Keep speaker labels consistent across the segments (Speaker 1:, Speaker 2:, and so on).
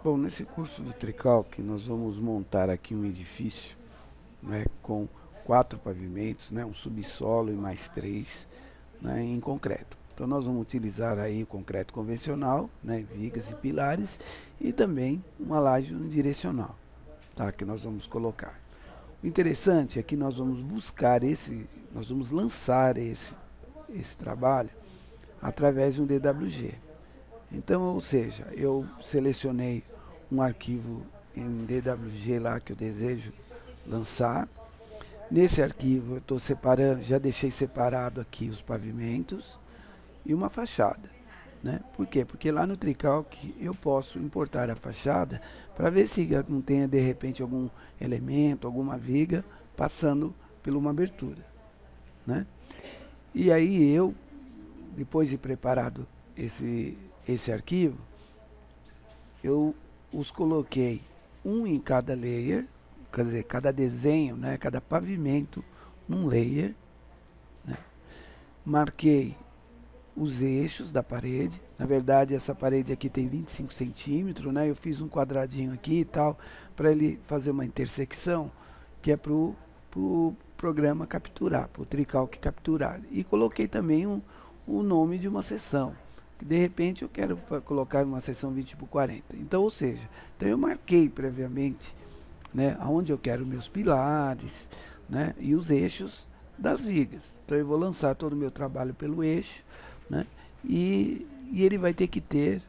Speaker 1: Bom, nesse curso do Tricalc, nós vamos montar aqui um edifício, né, com 4 pavimentos, né, um subsolo e mais 3, né, em concreto. Então nós vamos utilizar aí o concreto convencional, né, vigas e pilares, e também uma laje unidirecional, tá, que nós vamos colocar. O interessante é que nós vamos lançar esse trabalho através de um DWG. Então, ou seja, eu selecionei um arquivo em DWG lá que eu desejo lançar. Nesse arquivo eu estou separando, já deixei separado aqui os pavimentos e uma fachada. Né? Por quê? Porque lá no Tricalc eu posso importar a fachada para ver se não tenha de repente algum elemento, alguma viga passando por uma abertura. Né? E aí eu, depois de preparado esse arquivo, eu os coloquei um em cada layer, quer dizer, cada desenho, né, cada pavimento num layer, né. Marquei os eixos da parede. Na verdade, essa parede aqui tem 25 centímetros, né? Eu fiz um quadradinho aqui e tal, para ele fazer uma intersecção, que é para o pro programa capturar, para o Tricalc capturar. E coloquei também o nome de uma seção. De repente eu quero colocar uma seção 20 por 40. Então, ou seja, então eu marquei previamente, né, aonde eu quero meus pilares, né, e os eixos das vigas. Então eu vou lançar todo o meu trabalho pelo eixo, né, e ele vai ter que ter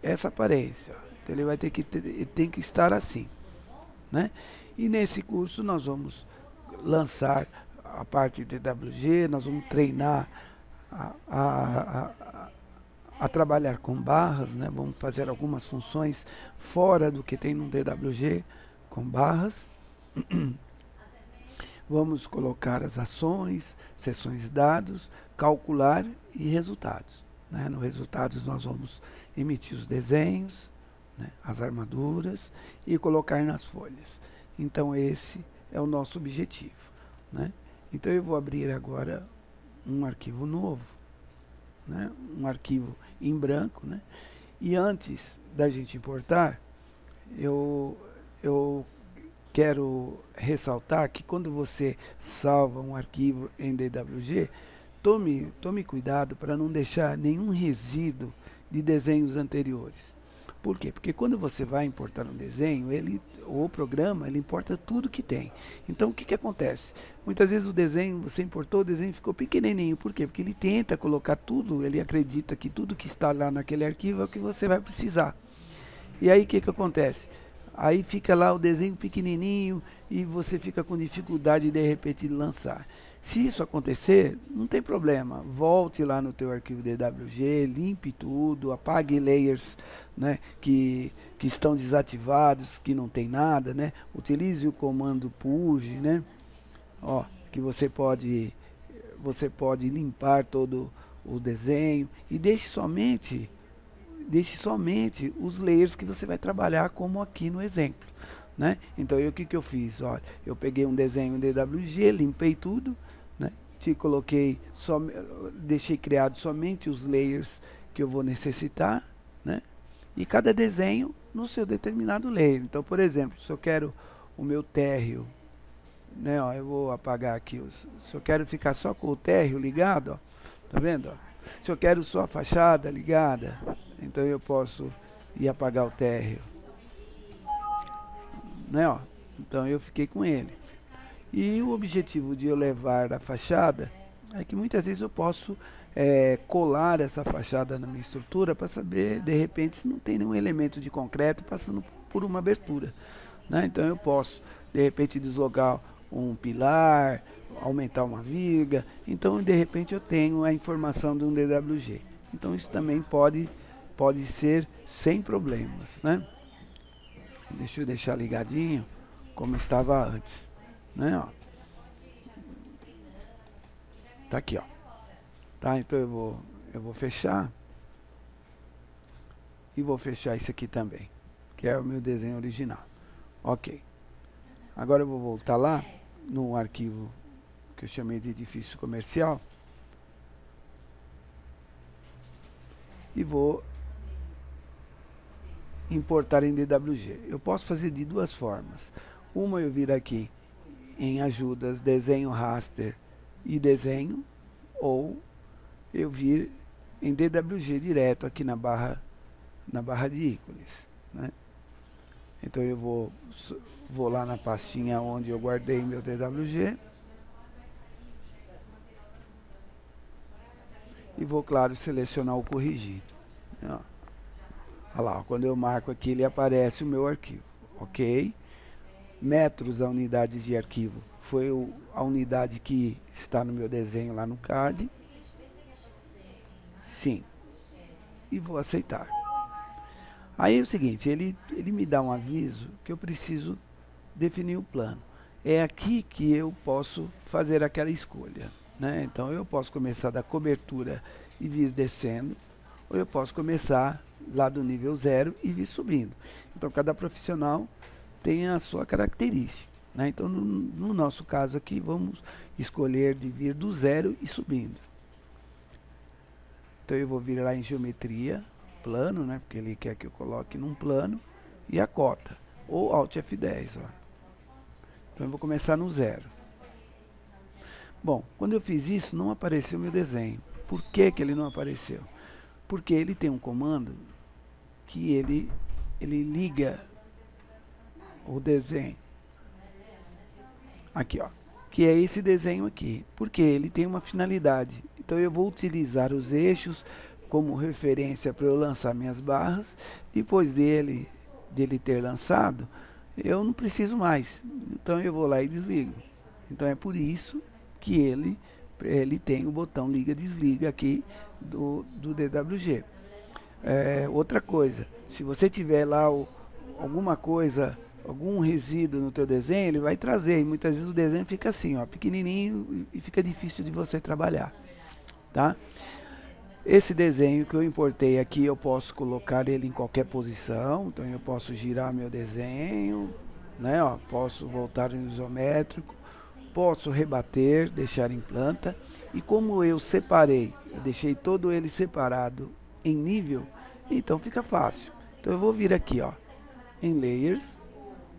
Speaker 1: essa aparência. Então ele vai ter que ter, ele tem que estar assim, né? E nesse curso nós vamos lançar a parte de DWG, nós vamos treinar a, a, a, a trabalhar com barras, né? Vamos fazer algumas funções fora do que tem no DWG com barras. Vamos colocar as ações, sessões de dados, calcular e resultados. Né? No resultados nós vamos emitir os desenhos, né, as armaduras e colocar nas folhas. Então esse é o nosso objetivo. Né? Então eu vou abrir agora um arquivo novo, né, um arquivo em branco, né, e antes da gente importar, eu, eu quero ressaltar que quando você salva um arquivo em DWG, tome cuidado para não deixar nenhum resíduo de desenhos anteriores. Por quê? Porque quando você vai importar um desenho, o programa, ele importa tudo que tem. Então, o que acontece? Muitas vezes o desenho, você importou, o desenho ficou pequenininho. Por quê? Porque ele tenta colocar tudo, ele acredita que tudo que está lá naquele arquivo é o que você vai precisar. E aí, o que acontece? Aí fica lá o desenho pequenininho e você fica com dificuldade de repente de lançar. Se isso acontecer, não tem problema. Volte lá no teu arquivo DWG, limpe tudo, apague layers, né, que estão desativados, que não tem nada, né? Utilize o comando purge, né? Ó, que você pode limpar todo o desenho e deixe somente os layers que você vai trabalhar, como aqui no exemplo. Né? Então, o que eu fiz? Olha, eu peguei um desenho DWG, limpei tudo, né? Deixei criado somente os layers que eu vou necessitar, né? E cada desenho no seu determinado layer. Então, por exemplo, se eu quero o meu térreo, né, ó, eu vou apagar aqui, se eu quero ficar só com o térreo ligado, ó, tá vendo? Ó? Se eu quero só a fachada ligada, então eu posso ir apagar o térreo, né? Ó? Então eu fiquei com ele. E o objetivo de eu levar a fachada é que muitas vezes eu posso colar essa fachada na minha estrutura para saber, de repente, se não tem nenhum elemento de concreto passando por uma abertura. Né? Então eu posso, de repente, deslocar um pilar, aumentar uma viga. Então, de repente, eu tenho a informação de um DWG. Então isso também pode ser sem problemas. Né? Deixa eu deixar ligadinho como estava antes. Né? Ó. Tá aqui, ó. Tá? Então eu vou fechar e vou fechar isso aqui também, que é o meu desenho original. Ok. Agora eu vou voltar lá no arquivo que eu chamei de edifício comercial e vou importar em DWG. Eu posso fazer de duas formas. Uma, eu vir aqui em ajudas, desenho, raster e desenho, ou eu vir em DWG direto aqui na barra de ícones, né? Então eu vou lá na pastinha onde eu guardei meu DWG e vou, claro, selecionar o corrigido. Ó. Olha lá, quando eu marco aqui, ele aparece o meu arquivo, ok? Metros a unidade de arquivo foi a unidade que está no meu desenho lá no CAD. Sim. E vou aceitar. Aí é o seguinte, ele me dá um aviso que eu preciso definir o plano. É aqui que eu posso fazer aquela escolha, né? Então eu posso começar da cobertura e vir descendo, ou eu posso começar lá do nível 0 e vir subindo. Então cada profissional tem a sua característica, né? Então no nosso caso aqui vamos escolher de vir do 0 e subindo. Então eu vou vir lá em geometria, plano, né? Porque ele quer que eu coloque num plano, e a cota, ou Alt F10, ó. Então eu vou começar no 0. Bom, quando eu fiz isso, não apareceu meu desenho. Por que que ele não apareceu? Porque ele tem um comando que ele liga o desenho. Aqui, ó. Que é esse desenho aqui. Porque ele tem uma finalidade. Então eu vou utilizar os eixos como referência para eu lançar minhas barras. Depois dele ter lançado, eu não preciso mais. Então eu vou lá e desligo. Então é por isso que ele tem o botão liga-desliga aqui do DWG. Outra coisa, se você tiver lá alguma coisa, algum resíduo no teu desenho, ele vai trazer. E muitas vezes o desenho fica assim, ó, pequenininho, e fica difícil de você trabalhar, tá? Esse desenho que eu importei aqui, eu posso colocar ele em qualquer posição. Então eu posso girar meu desenho, né, ó, posso voltar no isométrico, posso rebater, deixar em planta. E como eu separei, eu deixei todo ele separado em nível, então fica fácil. Então eu vou vir aqui, ó, em Layers,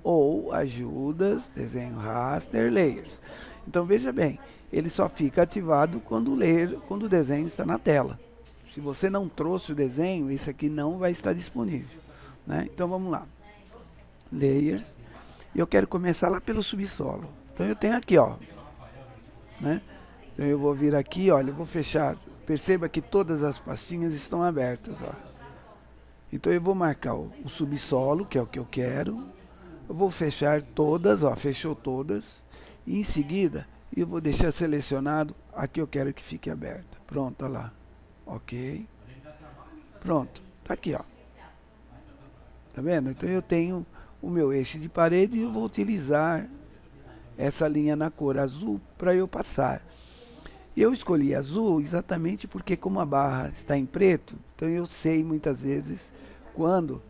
Speaker 1: ou ajudas, desenho raster, Layers. Então veja bem, ele só fica ativado quando o desenho está na tela. Se você não trouxe o desenho, esse aqui não vai estar disponível, né? Então vamos lá. Layers. E eu quero começar lá pelo subsolo. Então eu tenho aqui, ó, né? Então eu vou vir aqui, olha, eu vou fechar. Perceba que todas as pastinhas estão abertas, ó. Então eu vou marcar o subsolo, que é o que eu quero. Eu vou fechar todas, ó, fechou todas. E em seguida, eu vou deixar selecionado a que eu quero que fique aberta. Pronto, olha lá. Ok. Pronto, tá aqui, ó. Tá vendo? Então eu tenho o meu eixo de parede e eu vou utilizar essa linha na cor azul para eu passar. Eu escolhi azul exatamente porque, como a barra está em preto, então eu sei muitas vezes quando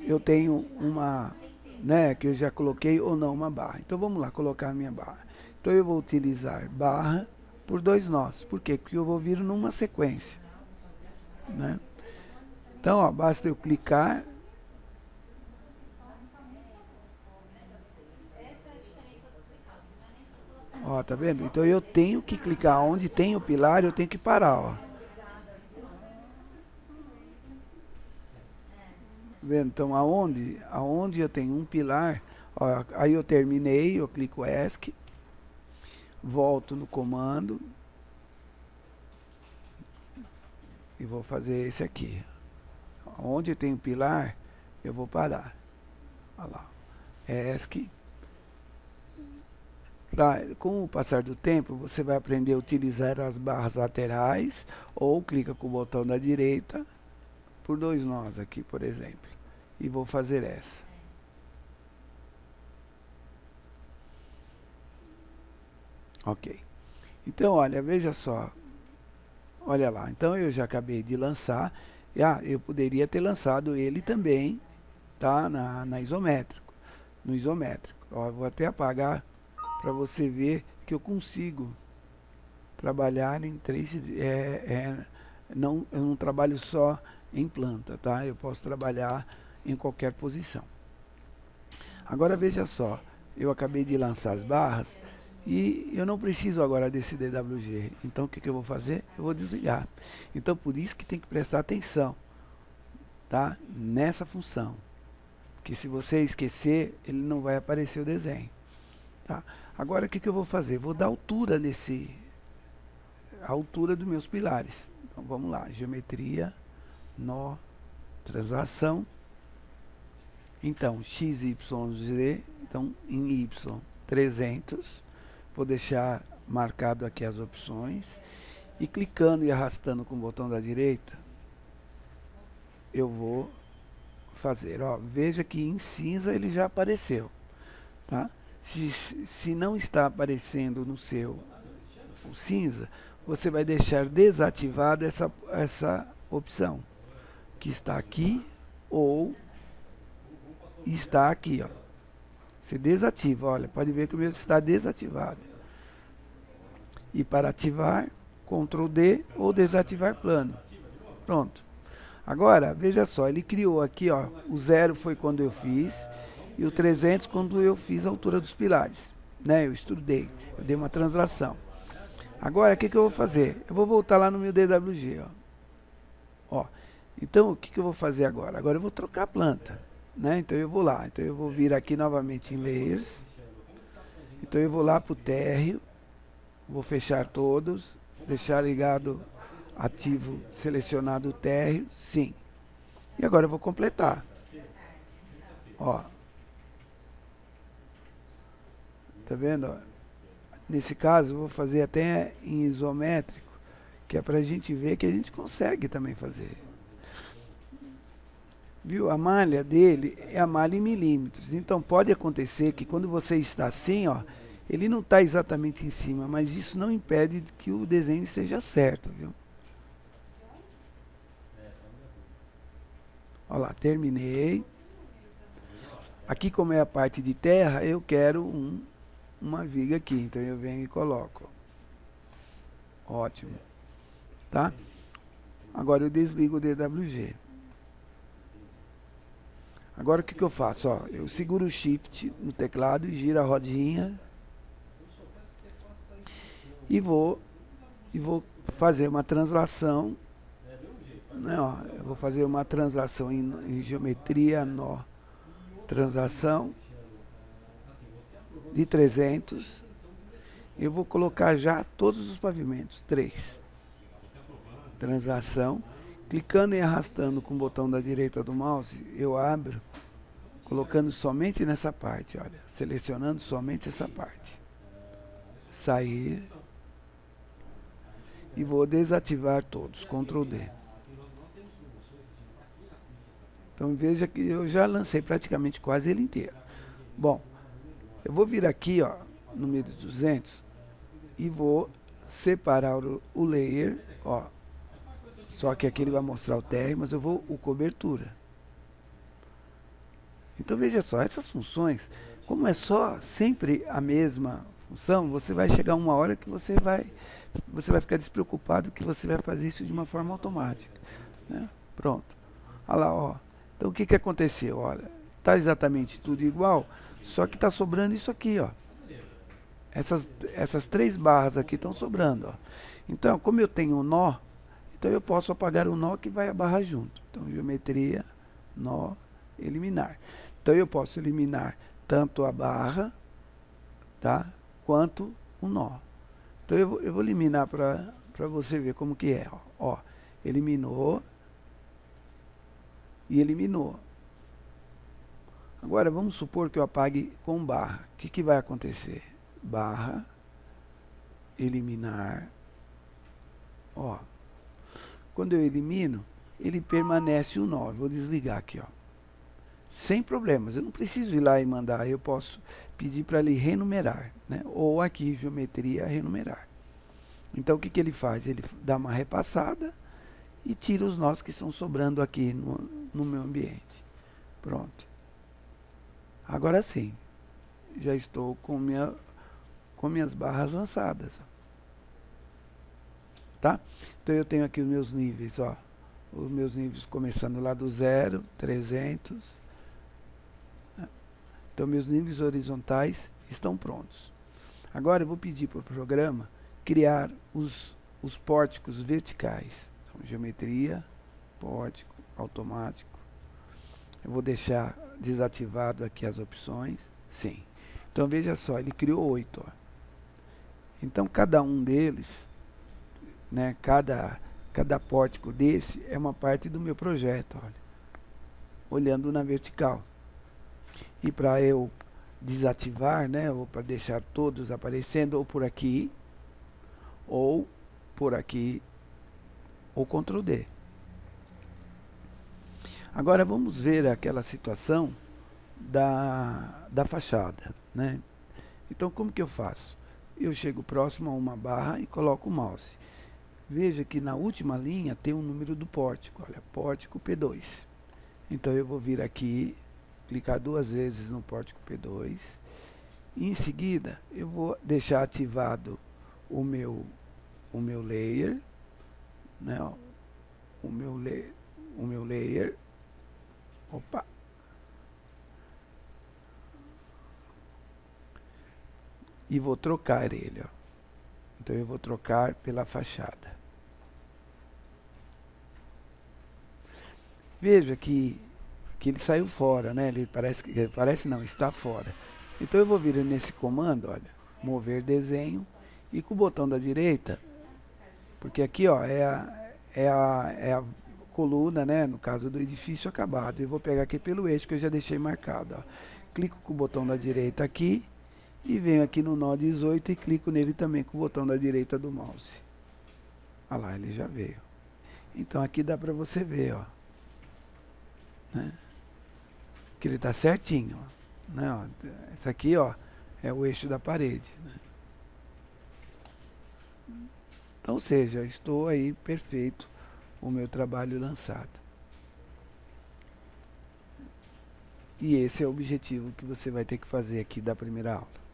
Speaker 1: eu tenho uma, né, que eu já coloquei ou não uma barra. Então vamos lá colocar a minha barra. Então eu vou utilizar barra por 2 nós. Por quê? Porque eu vou vir numa sequência, né? Então, ó, basta eu clicar. Ó, tá vendo? Então eu tenho que clicar onde tem o pilar, eu tenho que parar, ó. Vendo? Então aonde eu tenho um pilar, ó, aí eu terminei, eu clico ESC, volto no comando e vou fazer esse aqui. Onde eu tenho pilar, eu vou parar. Olha lá. ESC. Com o passar do tempo, você vai aprender a utilizar as barras laterais, ou clica com o botão da direita por 2 nós aqui, por exemplo. E vou fazer essa. Ok. Então, olha, veja só. Olha lá. Então, eu já acabei de lançar. Eu poderia ter lançado ele também, tá? No isométrico. Ó, eu vou até apagar para você ver que eu consigo trabalhar em 3D. Eu não trabalho só em planta, tá? Eu posso trabalhar em qualquer posição. Agora veja só, eu acabei de lançar as barras e eu não preciso agora desse DWG. Então o que eu vou fazer? Eu vou desligar. Então por isso que tem que prestar atenção, tá? Nessa função. Porque se você esquecer, ele não vai aparecer o desenho. Tá? Agora o que eu vou fazer? Vou dar altura a altura dos meus pilares. Então vamos lá, geometria, nó, translação. Então, x, y, z, então em y 300, vou deixar marcado aqui as opções, e clicando e arrastando com o botão da direita, eu vou fazer, ó, veja que em cinza ele já apareceu, tá? Se não está aparecendo no seu o cinza, você vai deixar desativada essa opção, que está aqui ou está aqui, ó. Você desativa, olha, pode ver que o meu está desativado. E para ativar, Ctrl D ou desativar plano. Pronto. Agora, veja só, ele criou aqui, ó, o 0 foi quando eu fiz e o 300 quando eu fiz a altura dos pilares, né? Eu estudei, eu dei uma translação. Agora, o que eu vou fazer? Eu vou voltar lá no meu DWG, ó. Então, o que eu vou fazer agora? Agora eu vou trocar a planta, né? Então eu vou lá, então eu vou vir aqui novamente em Layers. Então eu vou lá para o térreo, vou fechar todos, deixar ligado, ativo, selecionado o térreo, sim. E agora eu vou completar. Ó. Tá vendo? Ó? Nesse caso eu vou fazer até em isométrico, que é para a gente ver que a gente consegue também fazer. Viu? A malha dele é a malha em milímetros. Então pode acontecer que quando você está assim, ó, ele não está exatamente em cima, mas isso não impede que o desenho esteja certo, viu? Olha lá, terminei. Aqui como é a parte de terra, eu quero uma viga aqui, então eu venho e coloco. Ótimo. Tá? Agora eu desligo o DWG. Agora o que eu faço? Ó, eu seguro o Shift no teclado e giro a rodinha. E vou fazer uma translação. Né, ó, eu vou fazer uma translação em geometria, nó, translação de 300. Eu vou colocar já todos os pavimentos, 3. Translação. Clicando e arrastando com o botão da direita do mouse, eu abro, colocando somente nessa parte, olha, selecionando somente essa parte. Sair. E vou desativar todos, Ctrl D. Então veja que eu já lancei praticamente quase ele inteiro. Bom, eu vou vir aqui, ó, no 1200 e vou separar o layer, ó. Só que aqui ele vai mostrar o térreo, mas eu vou o cobertura. Então veja só, essas funções, como é só sempre a mesma função, você vai chegar uma hora que você vai ficar despreocupado que você vai fazer isso de uma forma automática, né? Pronto. Olha lá, ó. Então o que aconteceu? Olha, está exatamente tudo igual, só que está sobrando isso aqui, ó. Essas 3 barras aqui estão sobrando, ó. Então, como eu tenho um nó, então eu posso apagar o nó que vai a barra junto. Então, geometria, nó, eliminar. Então eu posso eliminar tanto a barra, tá, quanto o nó. Então eu vou eliminar para você ver como que é. Ó, eliminou e eliminou. Agora vamos supor que eu apague com barra. O que vai acontecer? Barra, eliminar. Ó, quando eu elimino, ele permanece o nó. Vou desligar aqui, ó. Sem problemas. Eu não preciso ir lá e mandar. Eu posso pedir para ele renumerar, né? Ou aqui, geometria, renumerar. Então o que ele faz? Ele dá uma repassada e tira os nós que estão sobrando aqui no meu ambiente. Pronto. Agora sim, já estou com minhas barras lançadas. Tá? Então eu tenho aqui os meus níveis, ó. os meus níveis começando lá do 0, 300. Então, meus níveis horizontais estão prontos. Agora, eu vou pedir para o programa criar os pórticos verticais. Então, geometria, pórtico, automático. Eu vou deixar desativado aqui as opções. Sim. Então, veja só, ele criou 8. Ó. Então, cada um deles, né, cada pórtico desse é uma parte do meu projeto, olha, olhando na vertical. E para eu desativar, né, ou para deixar todos aparecendo, ou por aqui, ou Ctrl D. Agora vamos ver aquela situação da fachada, né? Então, como que eu faço? Eu chego próximo a uma barra e coloco o mouse. Veja que na última linha tem o número do pórtico, olha, pórtico P2. Então eu vou vir aqui, clicar 2 vezes no pórtico P2, e em seguida eu vou deixar ativado o meu layer, né, ó, o meu layer, opa, e vou trocar ele, ó. Então eu vou trocar pela fachada. Veja que ele saiu fora, né? Ele parece não, está fora. Então eu vou vir nesse comando, olha, mover desenho, e com o botão da direita, porque aqui, ó, é a coluna, né? No caso do edifício acabado. Eu vou pegar aqui pelo eixo que eu já deixei marcado, ó. Clico com o botão da direita aqui e venho aqui no nó 18 e clico nele também com o botão da direita do mouse. Olha lá, ele já veio. Então aqui dá para você ver, ó, né? Que ele está certinho, ó, né? Ó, esse aqui, ó, é o eixo da parede, né? Então, ou seja, estou aí perfeito o meu trabalho lançado. E esse é o objetivo que você vai ter que fazer aqui da primeira aula.